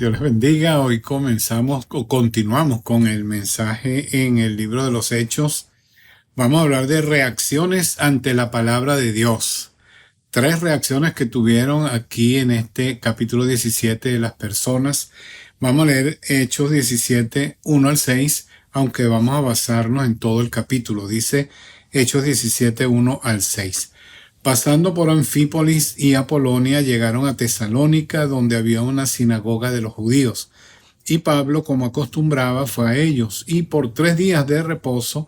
Dios les bendiga. Hoy comenzamos o continuamos con el mensaje en el libro de los Hechos. Vamos a hablar de reacciones ante la palabra de Dios. 3 reacciones que tuvieron aquí en este capítulo 17 de las personas. Vamos a leer Hechos 17, 1 al 6, aunque vamos a basarnos en todo el capítulo. Dice Hechos 17, 1 al 6. Pasando por Anfípolis y Apolonia, llegaron a Tesalónica, donde había una sinagoga de los judíos. Y Pablo, como acostumbraba, fue a ellos, y por 3 días de reposo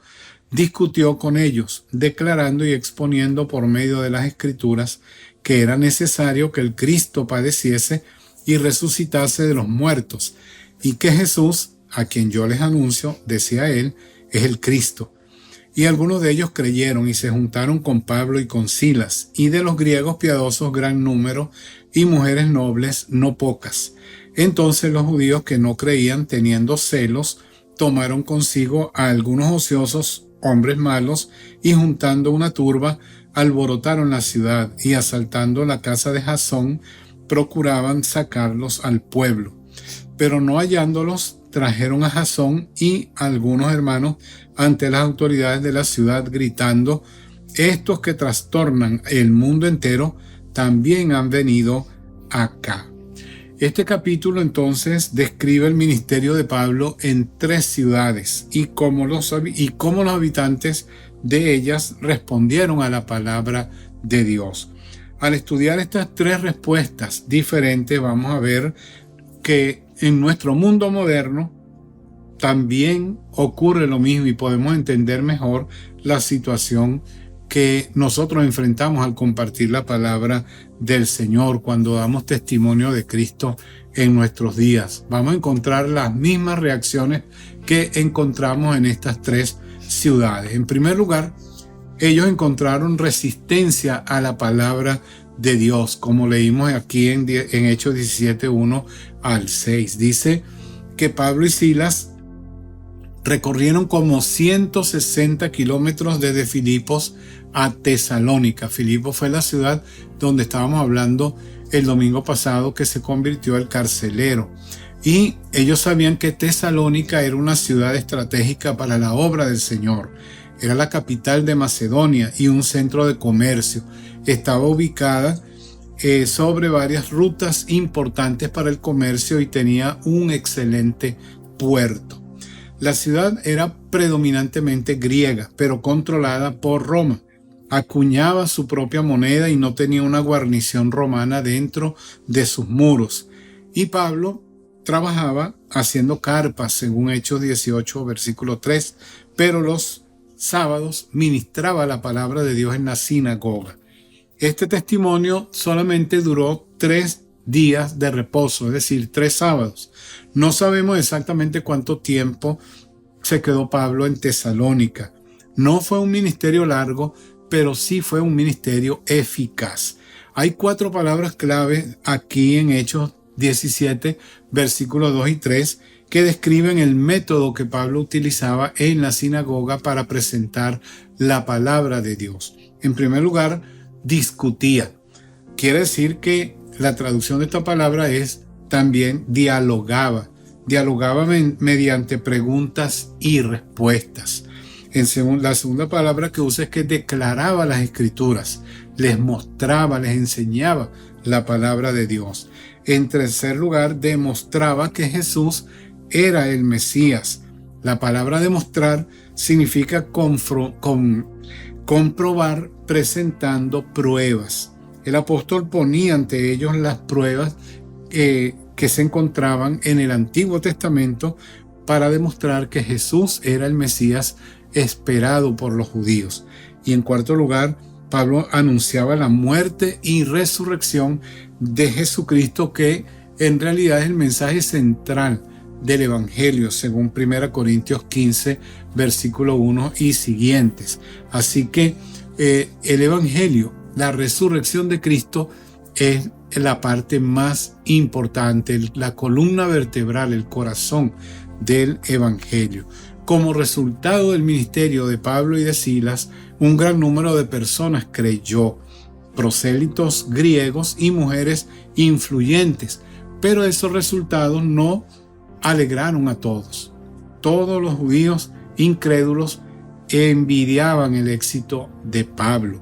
discutió con ellos, declarando y exponiendo por medio de las Escrituras que era necesario que el Cristo padeciese y resucitase de los muertos, y que Jesús, a quien yo les anuncio, decía él, es el Cristo. Y algunos de ellos creyeron y se juntaron con Pablo y con Silas, y de los griegos piadosos gran número, y mujeres nobles no pocas. Entonces los judíos que no creían, teniendo celos, tomaron consigo a algunos ociosos hombres malos, y juntando una turba, alborotaron la ciudad, y asaltando la casa de Jasón, procuraban sacarlos al pueblo. Pero no hallándolos, trajeron a Jasón y a algunos hermanos ante las autoridades de la ciudad, gritando: estos que trastornan el mundo entero también han venido acá. Este capítulo entonces describe el ministerio de Pablo en 3 ciudades y cómo los habitantes de ellas respondieron a la palabra de Dios. Al estudiar estas 3 respuestas diferentes, vamos a ver que en nuestro mundo moderno también ocurre lo mismo y podemos entender mejor la situación que nosotros enfrentamos al compartir la palabra del Señor cuando damos testimonio de Cristo en nuestros días. Vamos a encontrar las mismas reacciones que encontramos en estas 3 ciudades. En primer lugar, ellos encontraron resistencia a la palabra de Dios, como leímos aquí en Hechos 17, 1 al 6. Dice que Pablo y Silas recorrieron como 160 kilómetros desde Filipos a Tesalónica. Filipos fue la ciudad donde estábamos hablando el domingo pasado, que se convirtió el carcelero. Y ellos sabían que Tesalónica era una ciudad estratégica para la obra del Señor. Era la capital de Macedonia y un centro de comercio. Estaba ubicada sobre varias rutas importantes para el comercio y tenía un excelente puerto. La ciudad era predominantemente griega, pero controlada por Roma. Acuñaba su propia moneda y no tenía una guarnición romana dentro de sus muros. Y Pablo trabajaba haciendo carpas, según Hechos 18, versículo 3, pero los sábados ministraba la palabra de Dios en la sinagoga. Este testimonio solamente duró 3 días de reposo, es decir, 3 sábados. No sabemos exactamente cuánto tiempo se quedó Pablo en Tesalónica. No fue un ministerio largo, pero sí fue un ministerio eficaz. Hay 4 palabras clave aquí en Hechos 17, versículos 2 y 3, que describen el método que Pablo utilizaba en la sinagoga para presentar la palabra de Dios. En primer lugar, discutía. Quiere decir que la traducción de esta palabra es también dialogaba. Dialogaba mediante preguntas y respuestas. La segunda palabra que usa es que declaraba las Escrituras, les mostraba, les enseñaba la palabra de Dios. En tercer lugar, demostraba que Jesús era el Mesías. La palabra demostrar significa comprobar presentando pruebas. El apóstol ponía ante ellos las pruebas que se encontraban en el Antiguo Testamento para demostrar que Jesús era el Mesías esperado por los judíos. Y en cuarto lugar, Pablo anunciaba la muerte y resurrección de Jesucristo, que en realidad es el mensaje central del Evangelio, según 1 Corintios 15, versículo 1 y siguientes. Así que el Evangelio, la resurrección de Cristo, es la parte más importante, la columna vertebral, el corazón del Evangelio. Como resultado del ministerio de Pablo y de Silas, un gran número de personas creyó, prosélitos griegos y mujeres influyentes, Pero esos resultados no alegraron a todos. Todos los judíos incrédulos envidiaban el éxito de Pablo.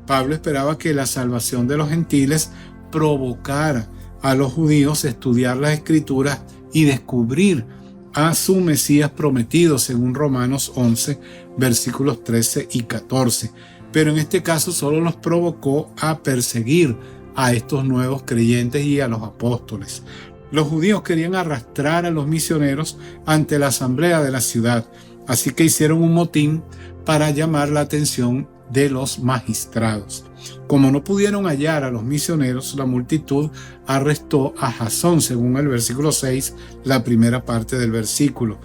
Pablo esperaba que la salvación de los gentiles provocara a los judíos a estudiar las Escrituras y descubrir a su Mesías prometido, según Romanos 11, versículos 13 y 14. Pero en este caso solo los provocó a perseguir a estos nuevos creyentes y a los apóstoles. Los judíos querían arrastrar a los misioneros ante la asamblea de la ciudad, así que hicieron un motín para llamar la atención de los magistrados. Como no pudieron hallar a los misioneros, la multitud arrestó a Jasón, según el versículo 6, la primera parte del versículo,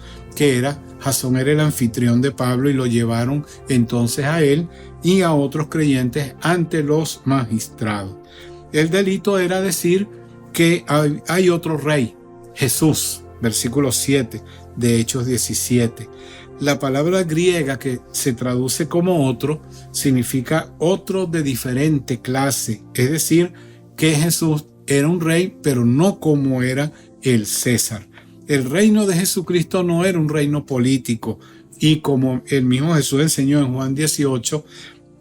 Jasón era el anfitrión de Pablo, y lo llevaron entonces a él y a otros creyentes ante los magistrados. El delito era decir que hay otro rey, Jesús, versículo 7 de Hechos 17. La palabra griega que se traduce como otro significa otro de diferente clase, es decir, que Jesús era un rey, pero no como era el César. El reino de Jesucristo no era un reino político, y como el mismo Jesús enseñó en Juan 18,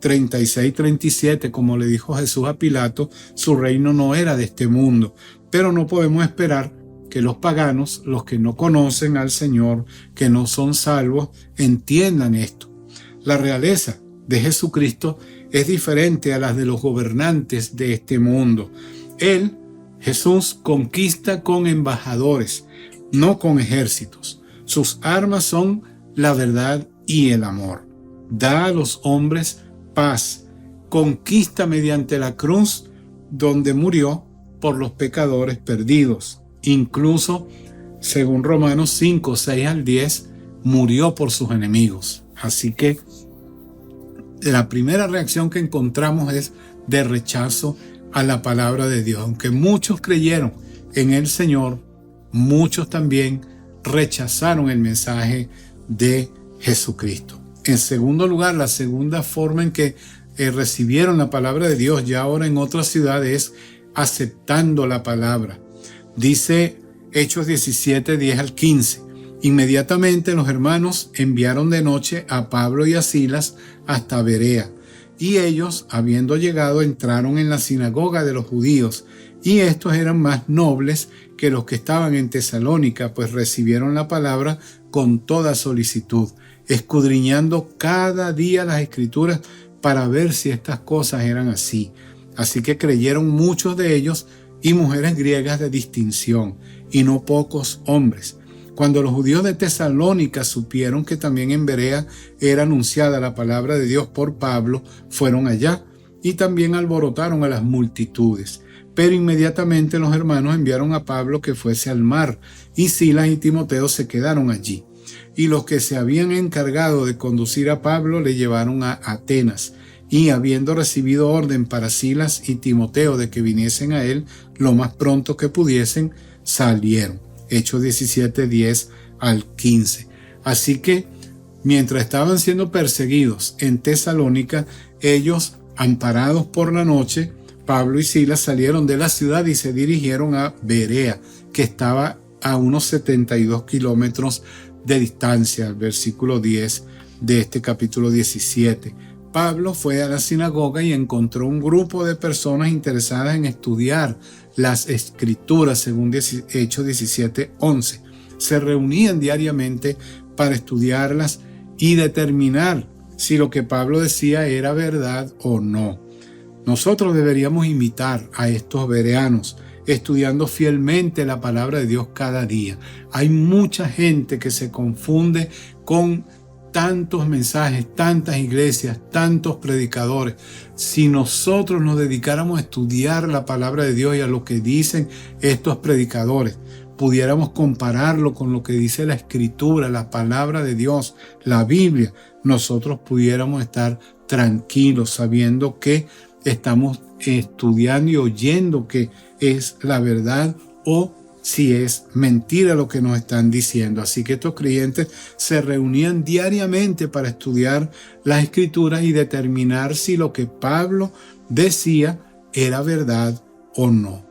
36-37, como le dijo Jesús a Pilato, su reino no era de este mundo. Pero no podemos esperar que los paganos, los que no conocen al Señor, que no son salvos, entiendan esto. La realeza de Jesucristo es diferente a las de los gobernantes de este mundo. Él, Jesús, conquista con embajadores, no con ejércitos. Sus armas son la verdad y el amor. Da a los hombres paz. Conquista mediante la cruz donde murió por los pecadores perdidos. Incluso, según Romanos 5, 6 al 10, murió por sus enemigos. Así que la primera reacción que encontramos es de rechazo a la palabra de Dios. Aunque muchos creyeron en el Señor, muchos también rechazaron el mensaje de Jesucristo. En segundo lugar, la segunda forma en que recibieron la palabra de Dios ya ahora en otras ciudades, aceptando la palabra. Dice Hechos 17, 10 al 15. Inmediatamente los hermanos enviaron de noche a Pablo y a Silas hasta Berea, y ellos, habiendo llegado, entraron en la sinagoga de los judíos, y estos eran más nobles que los que estaban en Tesalónica, pues recibieron la palabra con toda solicitud, escudriñando cada día las Escrituras para ver si estas cosas eran así. Así que creyeron muchos de ellos, y mujeres griegas de distinción, y no pocos hombres. Cuando los judíos de Tesalónica supieron que también en Berea era anunciada la palabra de Dios por Pablo, fueron allá y también alborotaron a las multitudes. Pero inmediatamente los hermanos enviaron a Pablo que fuese al mar, y Silas y Timoteo se quedaron allí. Y los que se habían encargado de conducir a Pablo le llevaron a Atenas. Y habiendo recibido orden para Silas y Timoteo de que viniesen a él lo más pronto que pudiesen, salieron. Hechos 17, 10 al 15. Así que, mientras estaban siendo perseguidos en Tesalónica, ellos, amparados por la noche, Pablo y Silas salieron de la ciudad y se dirigieron a Berea, que estaba a unos 72 kilómetros de distancia, el versículo 10 de este capítulo 17. Pablo fue a la sinagoga y encontró un grupo de personas interesadas en estudiar las Escrituras, según Hechos 17, 11. Se reunían diariamente para estudiarlas y determinar si lo que Pablo decía era verdad o no. Nosotros deberíamos imitar a estos bereanos, estudiando fielmente la palabra de Dios cada día. Hay mucha gente que se confunde con tantos mensajes, tantas iglesias, tantos predicadores. Si nosotros nos dedicáramos a estudiar la palabra de Dios y a lo que dicen estos predicadores, pudiéramos compararlo con lo que dice la Escritura, la palabra de Dios, la Biblia, nosotros pudiéramos estar tranquilos sabiendo que estamos estudiando y oyendo que es la verdad o si es mentira lo que nos están diciendo. Así que estos creyentes se reunían diariamente para estudiar las Escrituras y determinar si lo que Pablo decía era verdad o no.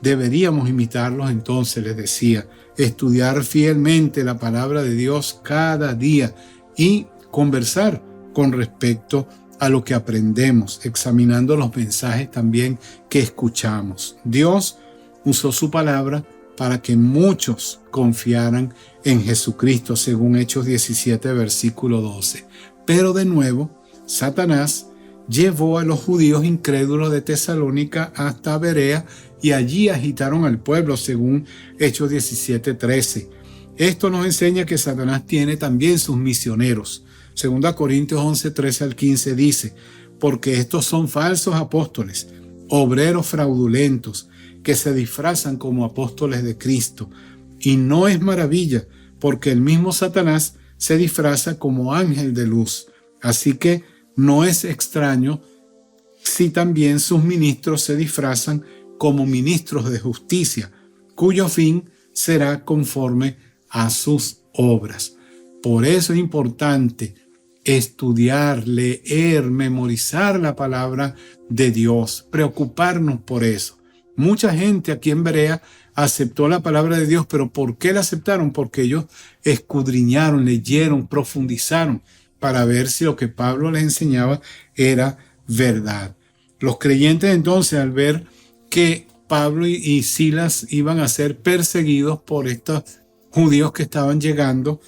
Deberíamos imitarlos entonces, les decía, estudiar fielmente la palabra de Dios cada día y conversar con respecto a lo que aprendemos, examinando los mensajes también que escuchamos. Dios usó su palabra para que muchos confiaran en Jesucristo, según Hechos 17, versículo 12. Pero de nuevo, Satanás llevó a los judíos incrédulos de Tesalónica hasta Berea y allí agitaron al pueblo, según Hechos 17, 13. Esto nos enseña que Satanás tiene también sus misioneros. 2 Corintios 11, 13 al 15 dice: porque estos son falsos apóstoles, obreros fraudulentos, que se disfrazan como apóstoles de Cristo. Y no es maravilla, porque el mismo Satanás se disfraza como ángel de luz. Así que no es extraño si también sus ministros se disfrazan como ministros de justicia, cuyo fin será conforme a sus obras. Por eso es importante estudiar, leer, memorizar la palabra de Dios, preocuparnos por eso. Mucha gente aquí en Berea aceptó la palabra de Dios, pero ¿por qué la aceptaron? Porque ellos escudriñaron, leyeron, profundizaron para ver si lo que Pablo les enseñaba era verdad. Los creyentes entonces, al ver que Pablo y Silas iban a ser perseguidos por estos judíos que estaban llegando,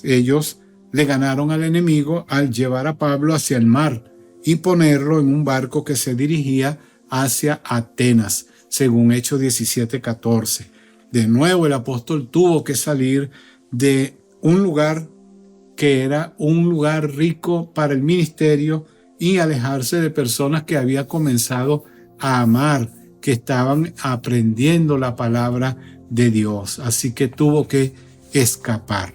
ellos le ganaron al enemigo al llevar a Pablo hacia el mar y ponerlo en un barco que se dirigía hacia Atenas, según Hechos 17:14. De nuevo el apóstol tuvo que salir de un lugar que era un lugar rico para el ministerio y alejarse de personas que había comenzado a amar, que estaban aprendiendo la palabra de Dios. Así que tuvo que escapar.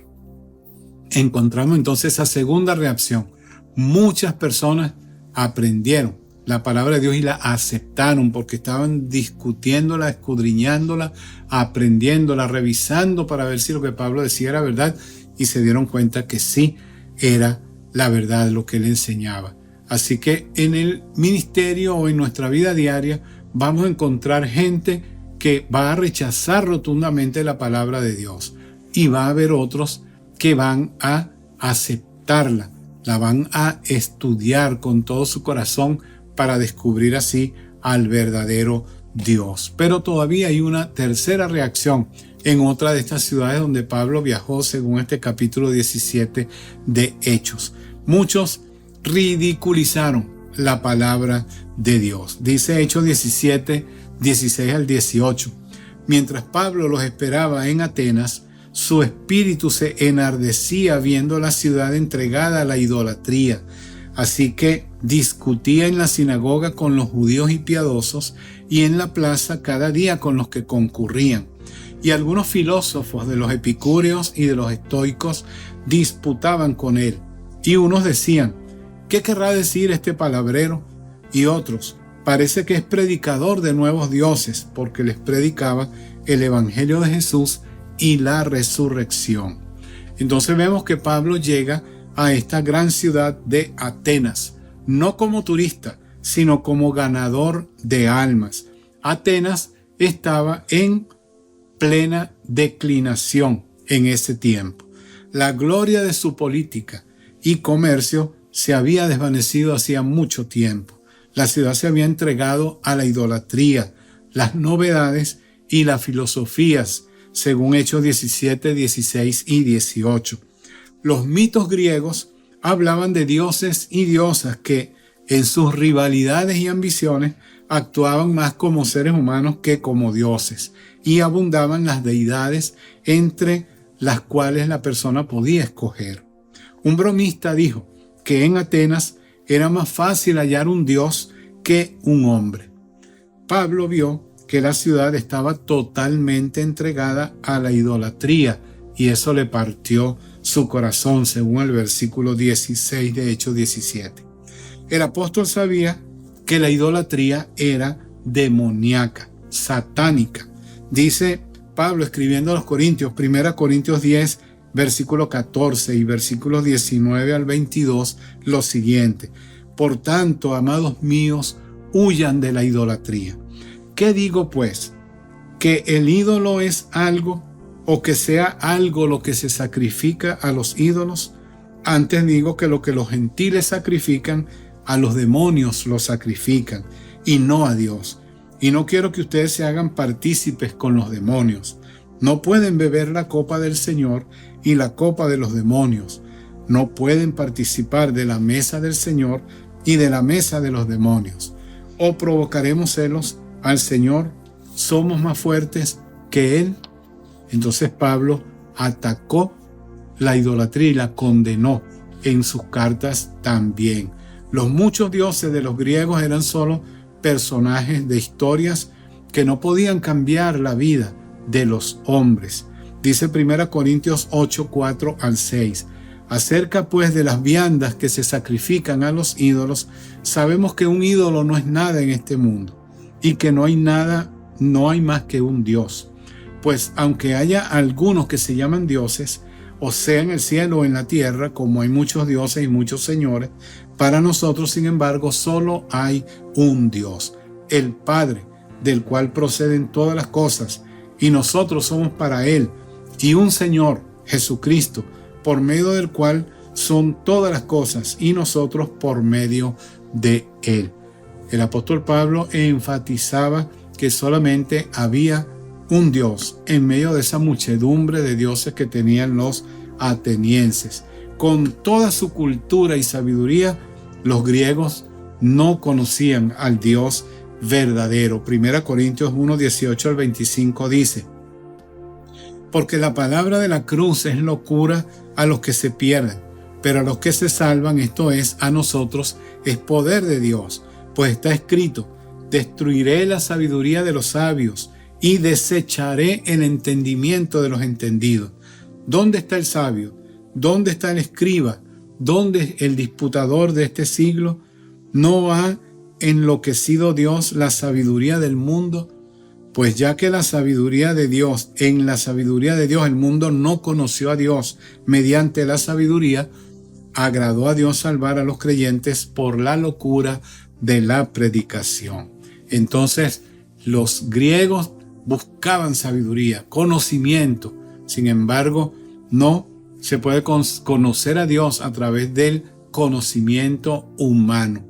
Encontramos entonces esa segunda reacción. Muchas personas aprendieron la palabra de Dios y la aceptaron porque estaban discutiéndola, escudriñándola, aprendiéndola, revisando para ver si lo que Pablo decía era verdad, y se dieron cuenta que sí era la verdad lo que él enseñaba. Así que en el ministerio o en nuestra vida diaria vamos a encontrar gente que va a rechazar rotundamente la palabra de Dios y va a haber otros que van a aceptarla, la van a estudiar con todo su corazón para descubrir así al verdadero Dios. Pero todavía hay una tercera reacción en otra de estas ciudades donde Pablo viajó, según este capítulo 17 de Hechos. Muchos ridiculizaron la palabra de Dios. Dice Hechos 17, 16 al 18. Mientras Pablo los esperaba en Atenas, su espíritu se enardecía viendo la ciudad entregada a la idolatría. Así que discutía en la sinagoga con los judíos y piadosos y en la plaza cada día con los que concurrían. Y algunos filósofos de los epicúreos y de los estoicos disputaban con él. Y unos decían: ¿qué querrá decir este palabrero? Y otros: parece que es predicador de nuevos dioses, porque les predicaba el evangelio de Jesús y la resurrección. Entonces vemos que Pablo llega a esta gran ciudad de Atenas, no como turista, sino como ganador de almas. Atenas estaba en plena declinación en ese tiempo. La gloria de su política y comercio se había desvanecido hacía mucho tiempo. La ciudad se había entregado a la idolatría, las novedades y las filosofías, según Hechos 17, 16 y 18. Los mitos griegos hablaban de dioses y diosas que, en sus rivalidades y ambiciones, actuaban más como seres humanos que como dioses, y abundaban las deidades entre las cuales la persona podía escoger. Un bromista dijo que en Atenas era más fácil hallar un dios que un hombre. Pablo vio que la ciudad estaba totalmente entregada a la idolatría y eso le partió su corazón, según el versículo 16 de Hechos 17. El apóstol sabía que la idolatría era demoníaca, satánica. Dice Pablo escribiendo a los Corintios, 1 Corintios 10, versículo 14 y versículos 19 al 22, lo siguiente: por tanto, amados míos, huyan de la idolatría. ¿Qué digo pues? que el ídolo es algo o que sea algo lo que se sacrifica a los ídolos. Antes digo que lo que los gentiles sacrifican, a los demonios lo sacrifican y no a Dios. Y no quiero que ustedes se hagan partícipes con los demonios. No pueden beber la copa del Señor y la copa de los demonios. No pueden participar de la mesa del Señor y de la mesa de los demonios. O provocaremos celos al Señor. Somos más fuertes que Él. Entonces Pablo atacó la idolatría y la condenó en sus cartas también. Los muchos dioses de los griegos eran solo personajes de historias que no podían cambiar la vida de los hombres. Dice 1 Corintios 8, 4 al 6. Acerca pues de las viandas que se sacrifican a los ídolos, sabemos que un ídolo no es nada en este mundo y que no hay más que un Dios. Pues aunque haya algunos que se llaman dioses, o sea en el cielo o en la tierra, como hay muchos dioses y muchos señores, para nosotros, sin embargo, solo hay un Dios, el Padre, del cual proceden todas las cosas, y nosotros somos para Él, y un Señor, Jesucristo, por medio del cual son todas las cosas, y nosotros por medio de Él. El apóstol Pablo enfatizaba que solamente había un Dios en medio de esa muchedumbre de dioses que tenían los atenienses. Con toda su cultura y sabiduría, los griegos no conocían al Dios verdadero. 1 Corintios 1, 18 al 25 dice: porque la palabra de la cruz es locura a los que se pierden, pero a los que se salvan, esto es, a nosotros, es poder de Dios. Pues está escrito: destruiré la sabiduría de los sabios y desecharé el entendimiento de los entendidos. ¿Dónde está el sabio? ¿Dónde está el escriba? ¿Dónde el disputador de este siglo? ¿No ha enloquecido Dios la sabiduría del mundo? Pues ya que en la sabiduría de Dios el mundo no conoció a Dios mediante la sabiduría, agradó a Dios salvar a los creyentes por la locura de la predicación. Entonces, los griegos buscaban sabiduría, conocimiento. Sin embargo, no se puede conocer a Dios a través del conocimiento humano.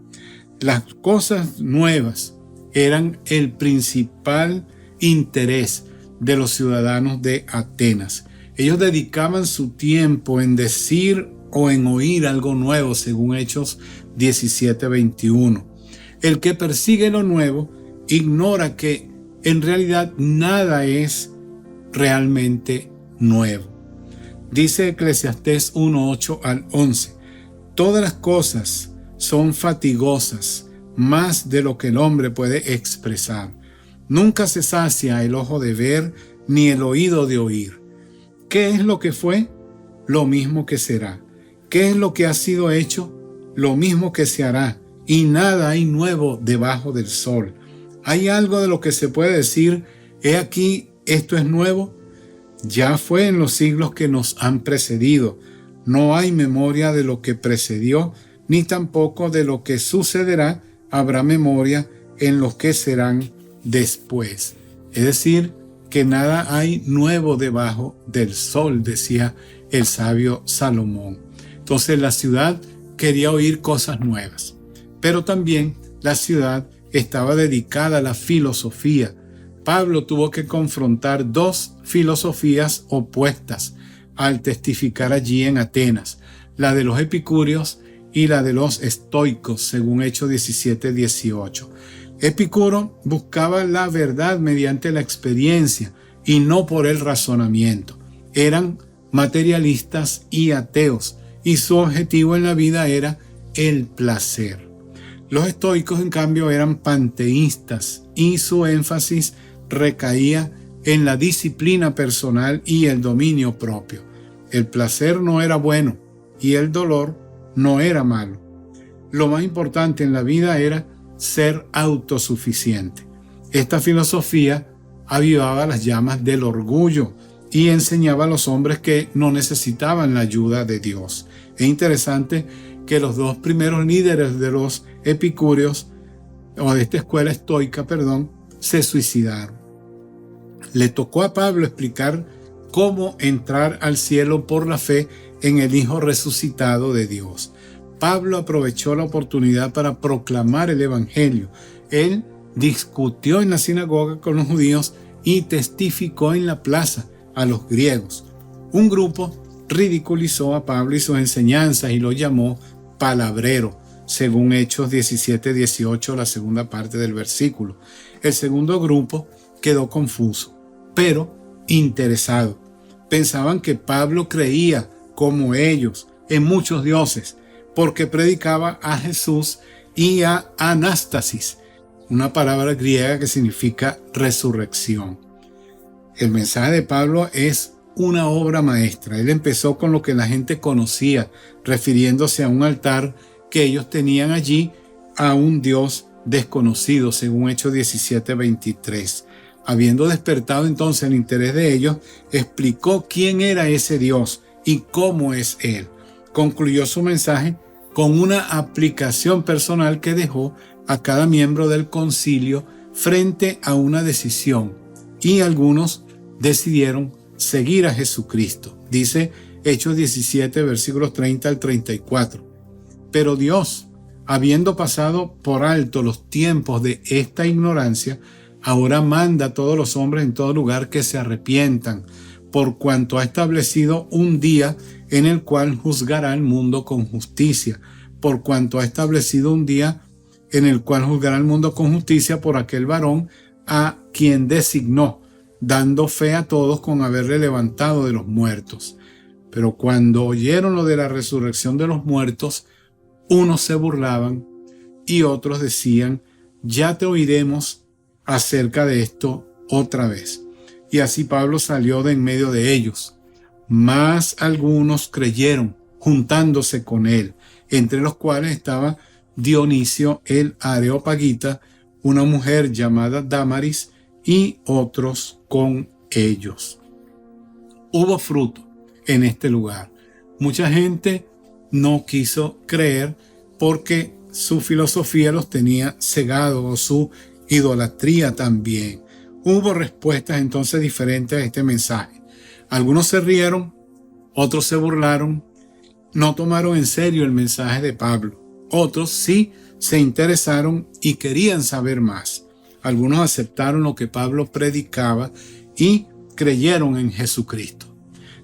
Las cosas nuevas eran el principal interés de los ciudadanos de Atenas. Ellos dedicaban su tiempo en decir o en oír algo nuevo, según Hechos 17:21. El que persigue lo nuevo ignora que en realidad nada es realmente nuevo. Dice Eclesiastés 1:8 al 11: todas las cosas son fatigosas, más de lo que el hombre puede expresar. Nunca se sacia el ojo de ver, ni el oído de oír. ¿Qué es lo que fue? Lo mismo que será. ¿Qué es lo que ha sido hecho? Lo mismo que se hará. Y nada hay nuevo debajo del sol. ¿Hay algo de lo que se puede decir: he aquí, esto es nuevo? Ya fue en los siglos que nos han precedido. No hay memoria de lo que precedió, ni tampoco de lo que sucederá habrá memoria en los que serán después. Es decir, que nada hay nuevo debajo del sol, decía el sabio Salomón. Entonces la ciudad quería oír cosas nuevas, pero también la ciudad estaba dedicada a la filosofía. Pablo tuvo que confrontar dos filosofías opuestas al testificar allí en Atenas, la de los epicúreos y la de los estoicos, según Hechos 17:18. Epicuro buscaba la verdad mediante la experiencia y no por el razonamiento. Eran materialistas y ateos, y su objetivo en la vida era el placer. Los estoicos, en cambio, eran panteístas y su énfasis recaía en la disciplina personal y el dominio propio. El placer no era bueno y el dolor no era malo. Lo más importante en la vida era ser autosuficiente. Esta filosofía avivaba las llamas del orgullo y enseñaba a los hombres que no necesitaban la ayuda de Dios. Es interesante que los dos primeros líderes de los epicúreos, o de esta escuela estoica, se suicidaron. Le tocó a Pablo explicar cómo entrar al cielo por la fe en el Hijo resucitado de Dios. Pablo aprovechó la oportunidad para proclamar el Evangelio. Él discutió en la sinagoga con los judíos y testificó en la plaza a los griegos. Un grupo ridiculizó a Pablo y sus enseñanzas y lo llamó palabrero, según Hechos 17:18, la segunda parte del versículo. El segundo grupo quedó confuso, pero interesado. Pensaban que Pablo creía, como ellos, en muchos dioses, porque predicaba a Jesús y a Anástasis, una palabra griega que significa resurrección. El mensaje de Pablo es una obra maestra. Él empezó con lo que la gente conocía, refiriéndose a un altar que ellos tenían allí a un Dios desconocido, según Hechos 17:23. Habiendo despertado entonces el interés de ellos, explicó quién era ese Dios y cómo es Él. Concluyó su mensaje con una aplicación personal que dejó a cada miembro del concilio frente a una decisión, y algunos decidieron seguir a Jesucristo. Dice Hechos 17, versículos 30 al 34. Pero Dios, habiendo pasado por alto los tiempos de esta ignorancia, ahora manda a todos los hombres en todo lugar que se arrepientan, por cuanto ha establecido un día en el cual juzgará al mundo con justicia, por cuanto ha establecido un día en el cual juzgará al mundo con justicia por aquel varón a quien designó, dando fe a todos con haberle levantado de los muertos. Pero cuando oyeron lo de la resurrección de los muertos, unos se burlaban y otros decían: ya te oiremos acerca de esto otra vez. Y así Pablo salió de en medio de ellos. Mas algunos creyeron, juntándose con él, entre los cuales estaba Dionisio el Areopagita, una mujer llamada Dámaris, y otros con ellos. Hubo fruto en este lugar. Mucha gente no quiso creer porque su filosofía los tenía cegados, o su idolatría también. Hubo respuestas entonces diferentes a este mensaje. Algunos se rieron, otros se burlaron, no tomaron en serio el mensaje de Pablo. Otros sí se interesaron y querían saber más. Algunos aceptaron lo que Pablo predicaba y creyeron en Jesucristo.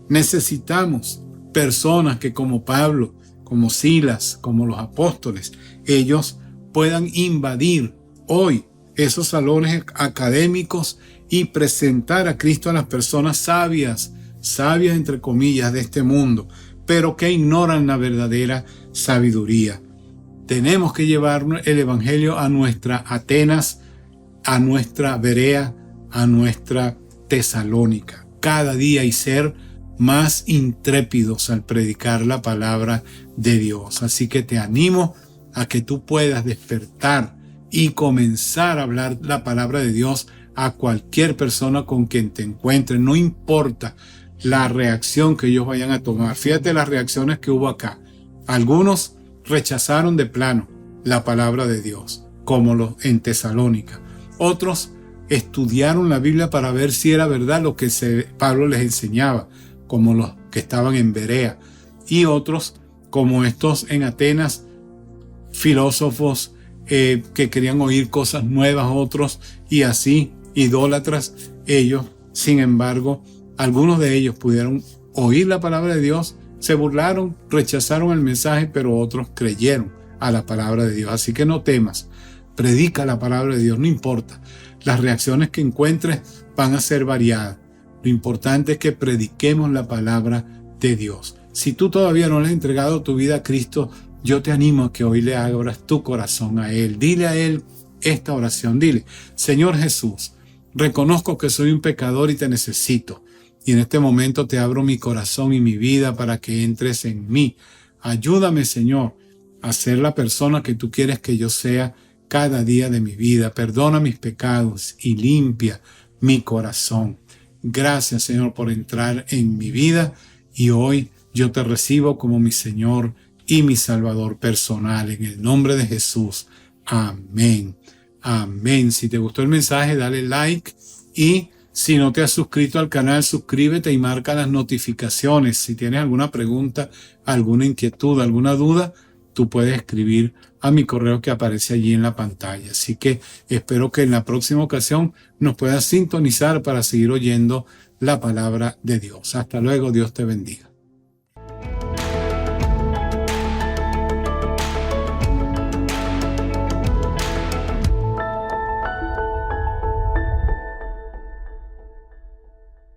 Necesitamos personas que, como Pablo, como Silas, como los apóstoles, ellos puedan invadir hoy esos salones académicos y presentar a Cristo a las personas sabias entre comillas, de este mundo, pero que ignoran la verdadera sabiduría. Tenemos que llevar el evangelio a nuestra Atenas, a nuestra Berea, a nuestra Tesalónica, cada día, y ser más intrépidos al predicar la palabra de Dios. Así que te animo a que tú puedas despertar y comenzar a hablar la palabra de Dios a cualquier persona con quien te encuentres. No importa la reacción que ellos vayan a tomar. Fíjate las reacciones que hubo acá. Algunos rechazaron de plano la palabra de Dios, como los en Tesalónica. Otros estudiaron la Biblia para ver si era verdad lo que Pablo les enseñaba, como los que estaban en Berea. Y otros, como estos en Atenas, filósofos que querían oír cosas nuevas, otros, y así, idólatras. Ellos, sin embargo, algunos de ellos pudieron oír la palabra de Dios, se burlaron, rechazaron el mensaje, pero otros creyeron a la palabra de Dios. Así que no temas, predica la palabra de Dios, no importa. Las reacciones que encuentres van a ser variadas. Lo importante es que prediquemos la palabra de Dios. Si tú todavía no le has entregado tu vida a Cristo, yo te animo a que hoy le abras tu corazón a Él. Dile a Él esta oración. Dile: Señor Jesús, reconozco que soy un pecador y te necesito. Y en este momento te abro mi corazón y mi vida para que entres en mí. Ayúdame, Señor, a ser la persona que tú quieres que yo sea cada día de mi vida. Perdona mis pecados y limpia mi corazón. Gracias, Señor, por entrar en mi vida, y hoy yo te recibo como mi Señor y mi Salvador personal. En el nombre de Jesús. Amén. Amén. Si te gustó el mensaje, dale like y Si no te has suscrito al canal, suscríbete y marca las notificaciones. Si tienes alguna pregunta, alguna inquietud, alguna duda, tú puedes escribir a mi correo que aparece allí en la pantalla. Así que espero que en la próxima ocasión nos puedas sintonizar para seguir oyendo la palabra de Dios. Hasta luego, Dios te bendiga.